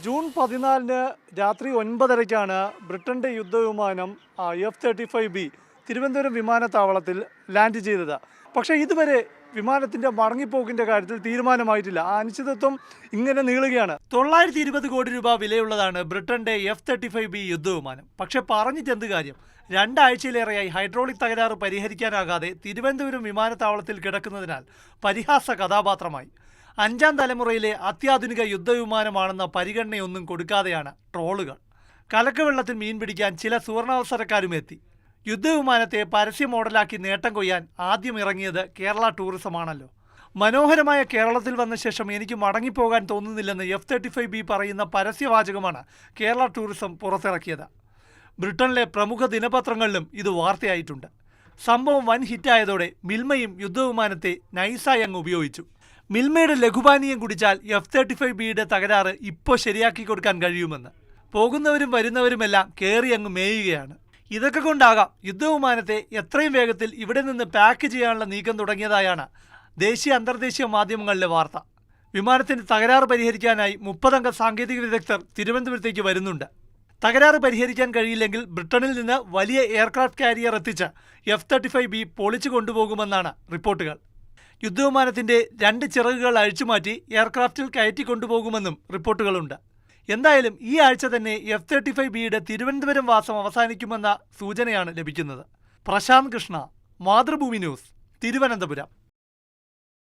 June 14 രാത്രി 9:30-ക്കാണ് ബ്രിട്ടന്റെ യുദ്ധവിമാനം F-35B Thiruvananthapuram വിമാനത്താവളത്തിൽ ലാൻഡ് ചെയ്തത്. പക്ഷേ ഇതുവരെ വിമാനത്തിന്റെ മടങ്ങിപ്പോക്കിന്റെ കാര്യത്തിൽ തീരുമാനമായിട്ടില്ല. ആ അനിശ്ചിതത്വം ഇങ്ങനെ നീളുകയാണ്. 920 കോടി രൂപ വിലയുള്ളതാണ് ബ്രിട്ടന്റെ F-35B യുദ്ധവിമാനം. പക്ഷെ പറഞ്ഞിട്ടെന്ത് കാര്യം? 2 ആഴ്ചയിലേറെയായി ഹൈഡ്രോളിക് തകരാറ് പരിഹരിക്കാനാകാതെ തിരുവനന്തപുരം വിമാനത്താവളത്തിൽ കിടക്കുന്നതിനാൽ പരിഹാസ കഥാപാത്രമായി. 5ാം തലമുറയിലെ അത്യാധുനിക യുദ്ധവിമാനമാണെന്ന പരിഗണനയൊന്നും കൊടുക്കാതെയാണ് ട്രോളുകൾ. കലക്കവെള്ളത്തിൽ മീൻ പിടിക്കാൻ ചില സുവർണാവസരക്കാരും എത്തി. യുദ്ധവിമാനത്തെ പരസ്യ മോഡലാക്കി നേട്ടം കൊയ്യാൻ ആദ്യം ഇറങ്ങിയത് കേരള ടൂറിസമാണല്ലോ. മനോഹരമായ കേരളത്തിൽ വന്ന ശേഷം എനിക്ക് മടങ്ങിപ്പോകാൻ തോന്നുന്നില്ലെന്ന് F-35B പറയുന്ന പരസ്യവാചകമാണ് കേരള ടൂറിസം പുറത്തിറക്കിയത്. ബ്രിട്ടനിലെ പ്രമുഖ ദിനപത്രങ്ങളിലും ഇത് വാർത്തയായിട്ടുണ്ട്. സംഭവം വൻ ഹിറ്റായതോടെ മിൽമയും യുദ്ധവിമാനത്തെ നൈസായി അങ്ങ് ഉപയോഗിച്ചു. മിൽമയുടെ ലഘുപാനീയം കുടിച്ചാൽ F-35Bയുടെ തകരാറ് ഇപ്പോൾ ശരിയാക്കി കൊടുക്കാൻ കഴിയുമെന്ന്. പോകുന്നവരും വരുന്നവരുമെല്ലാം കയറി അങ്ങ് മേയുകയാണ്. ഇതൊക്കെ കൊണ്ടാകാം യുദ്ധവിമാനത്തെ എത്രയും വേഗത്തിൽ ഇവിടെ നിന്ന് പാക്ക് ചെയ്യാനുള്ള നീക്കം തുടങ്ങിയതായാണ് ദേശീയ അന്തർദേശീയ മാധ്യമങ്ങളിലെ വാർത്ത. വിമാനത്തിന്റെ തകരാറ് പരിഹരിക്കാനായി 30 അംഗ സാങ്കേതിക വിദഗ്ധർ തിരുവനന്തപുരത്തേക്ക് വരുന്നുണ്ട്. തകരാറ് പരിഹരിക്കാൻ കഴിയില്ലെങ്കിൽ ബ്രിട്ടനിൽ നിന്ന് വലിയ എയർക്രാഫ്റ്റ് കാരിയർ എത്തിച്ച് F-35B പൊളിച്ചു കൊണ്ടുപോകുമെന്നാണ് റിപ്പോർട്ടുകൾ. യുദ്ധവിമാനത്തിന്റെ 2 ചിറകുകൾ അഴിച്ചുമാറ്റി എയർക്രാഫ്റ്റിൽ കയറ്റി കൊണ്ടുപോകുമെന്നും റിപ്പോർട്ടുകളുണ്ട്. എന്തായാലും ഈ ആഴ്ച തന്നെ F-35Bയുടെ തിരുവനന്തപുരം വാസം അവസാനിക്കുമെന്ന സൂചനയാണ് ലഭിക്കുന്നത്. പ്രശാന്ത് കൃഷ്ണ, മാതൃഭൂമി ന്യൂസ്, തിരുവനന്തപുരം.